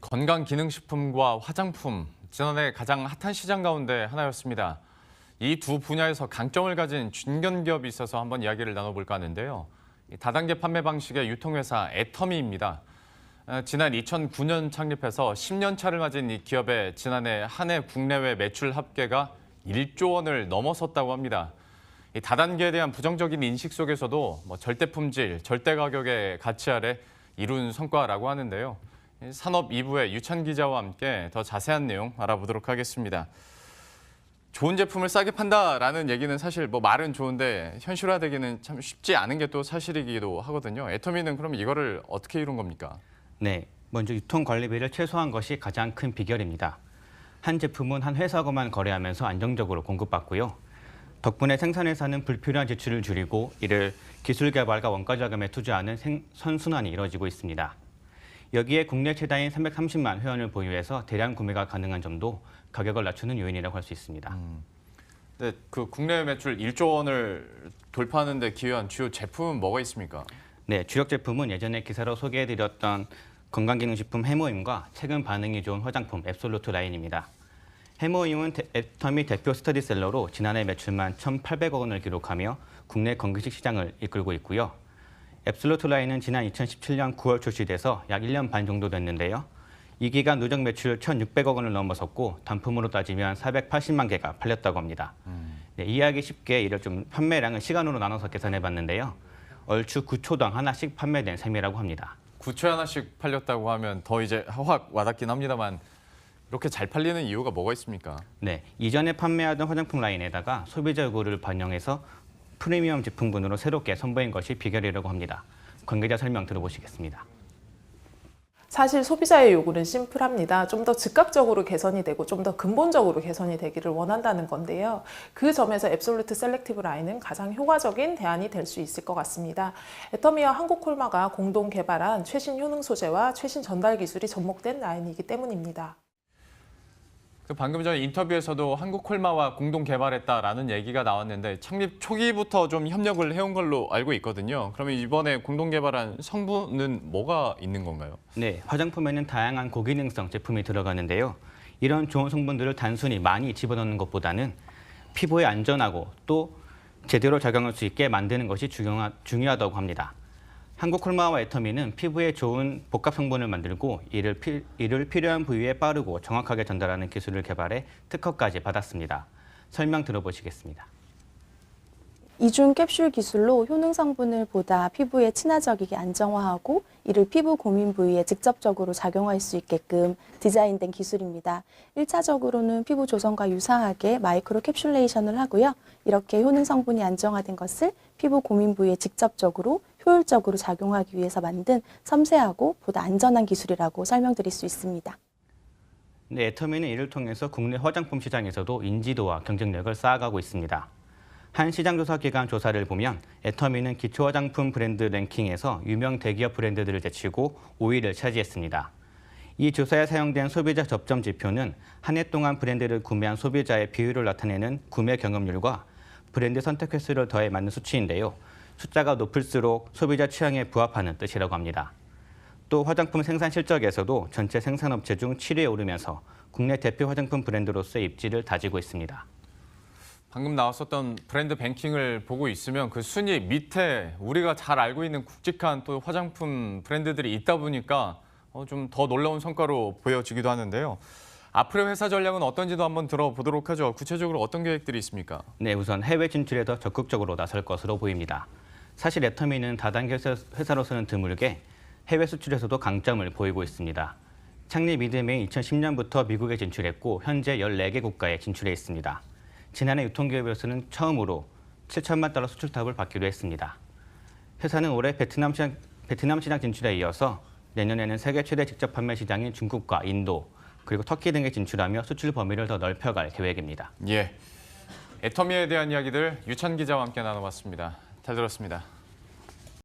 건강기능식품과 화장품, 지난해 가장 핫한 시장 가운데 하나였습니다. 이 두 분야에서 강점을 가진 중견기업이 있어서 한번 이야기를 나눠볼까 하는데요. 다단계 판매 방식의 유통회사 애터미입니다. 지난 2009년 창립해서 10년 차를 맞은 이 기업의 지난해 한 해 국내외 매출 합계가 1조 원을 넘어섰다고 합니다. 이 다단계에 대한 부정적인 인식 속에서도 절대 품질, 절대 가격의 가치 아래 이룬 성과라고 하는데요. 산업 2부의 유찬 기자와 함께 더 자세한 내용 알아보도록 하겠습니다. 좋은 제품을 싸게 판다라는 얘기는 사실 말은 좋은데 현실화되기는 참 쉽지 않은 게 또 사실이기도 하거든요. 애터미는 그럼 이거를 어떻게 이룬 겁니까? 네, 먼저 유통 관리비를 최소화한 것이 가장 큰 비결입니다. 한 제품은 한 회사하고만 거래하면서 안정적으로 공급받고요. 덕분에 생산회사는 불필요한 지출을 줄이고 이를 기술 개발과 원가 자금에 투자하는 선순환이 이뤄지고 있습니다. 여기에 국내 최다인 330만 회원을 보유해서 대량 구매가 가능한 점도 가격을 낮추는 요인이라고 할 수 있습니다. 네, 그 국내 매출 1조 원을 돌파하는 데 기여한 주요 제품은 뭐가 있습니까? 네, 주력 제품은 예전에 기사로 소개해드렸던 건강기능식품 해모임과 최근 반응이 좋은 화장품 앱솔루트 라인입니다. 해모임은 애터미 대표 스터디셀러로 지난해 매출만 1,800억 원을 기록하며 국내 건기식 시장을 이끌고 있고요. 앱솔루트 라인은 지난 2017년 9월 출시돼서 약 1년 반 정도 됐는데요. 이 기간 누적 매출 1,600억 원을 넘어섰고 단품으로 따지면 480만 개가 팔렸다고 합니다. 네, 이해하기 쉽게 이를 좀 판매량을 시간으로 나눠서 계산해봤는데요. 얼추 9초당 하나씩 판매된 셈이라고 합니다. 9초에 하나씩 팔렸다고 하면 더 이제 확 와닿긴 합니다만 이렇게 잘 팔리는 이유가 뭐가 있습니까? 네, 이전에 판매하던 화장품 라인에다가 소비자 요구를 반영해서 프리미엄 제품군으로 새롭게 선보인 것이 비결이라고 합니다. 관계자 설명 들어보시겠습니다. 사실 소비자의 요구는 심플합니다. 좀 더 즉각적으로 개선이 되고 좀 더 근본적으로 개선이 되기를 원한다는 건데요. 그 점에서 앱솔루트 셀렉티브 라인은 가장 효과적인 대안이 될 수 있을 것 같습니다. 애터미와 한국콜마가 공동 개발한 최신 효능 소재와 최신 전달 기술이 접목된 라인이기 때문입니다. 방금 전 인터뷰에서도 한국콜마와 공동 개발했다라는 얘기가 나왔는데 창립 초기부터 좀 협력을 해온 걸로 알고 있거든요. 그러면 이번에 공동 개발한 성분은 뭐가 있는 건가요? 네, 화장품에는 다양한 고기능성 제품이 들어가는데요. 이런 좋은 성분들을 단순히 많이 집어넣는 것보다는 피부에 안전하고 또 제대로 작용할 수 있게 만드는 것이 중요하다고 합니다. 한국콜마와 애터미는 피부에 좋은 복합 성분을 만들고 이를 필요한 부위에 빠르고 정확하게 전달하는 기술을 개발해 특허까지 받았습니다. 설명 들어보시겠습니다. 이중 캡슐 기술로 효능 성분을 보다 피부에 친화적이게 안정화하고 이를 피부 고민 부위에 직접적으로 작용할 수 있게끔 디자인된 기술입니다. 1차적으로는 피부 조성과 유사하게 마이크로 캡슐레이션을 하고요. 이렇게 효능 성분이 안정화된 것을 피부 고민 부위에 직접적으로 효율적으로 작용하기 위해서 만든 섬세하고 보다 안전한 기술이라고 설명드릴 수 있습니다. 네, 애터미는 이를 통해서 국내 화장품 시장에서도 인지도와 경쟁력을 쌓아가고 있습니다. 한 시장조사기관 조사를 보면 애터미는 기초 화장품 브랜드 랭킹에서 유명 대기업 브랜드들을 제치고 5위를 차지했습니다. 이 조사에 사용된 소비자 접점 지표는 한 해 동안 브랜드를 구매한 소비자의 비율을 나타내는 구매 경험률과 브랜드 선택 횟수를 더해 맞는 수치인데요. 숫자가 높을수록 소비자 취향에 부합하는 뜻이라고 합니다. 또 화장품 생산 실적에서도 전체 생산업체 중 7위에 오르면서 국내 대표 화장품 브랜드로서의 입지를 다지고 있습니다. 방금 나왔었던 브랜드 뱅킹을 보고 있으면 그 순위 밑에 우리가 잘 알고 있는 굵직한 또 화장품 브랜드들이 있다 보니까 좀 더 놀라운 성과로 보여지기도 하는데요. 앞으로의 회사 전략은 어떤지도 한번 들어보도록 하죠. 구체적으로 어떤 계획들이 있습니까? 네, 우선 해외 진출에 더 적극적으로 나설 것으로 보입니다. 사실 애터미는 다단계 회사로서는 드물게 해외 수출에서도 강점을 보이고 있습니다. 창립 이듬해 2010년부터 미국에 진출했고 현재 14개 국가에 진출해 있습니다. 지난해 유통기업에서는 처음으로 7천만 달러 수출탑을 받기도 했습니다. 회사는 올해 베트남 시장 진출에 이어서 내년에는 세계 최대 직접 판매 시장인 중국과 인도, 그리고 터키 등에 진출하며 수출 범위를 더 넓혀갈 계획입니다. 예, 애터미에 대한 이야기들 유찬 기자와 함께 나눠봤습니다. 잘 들었습니다.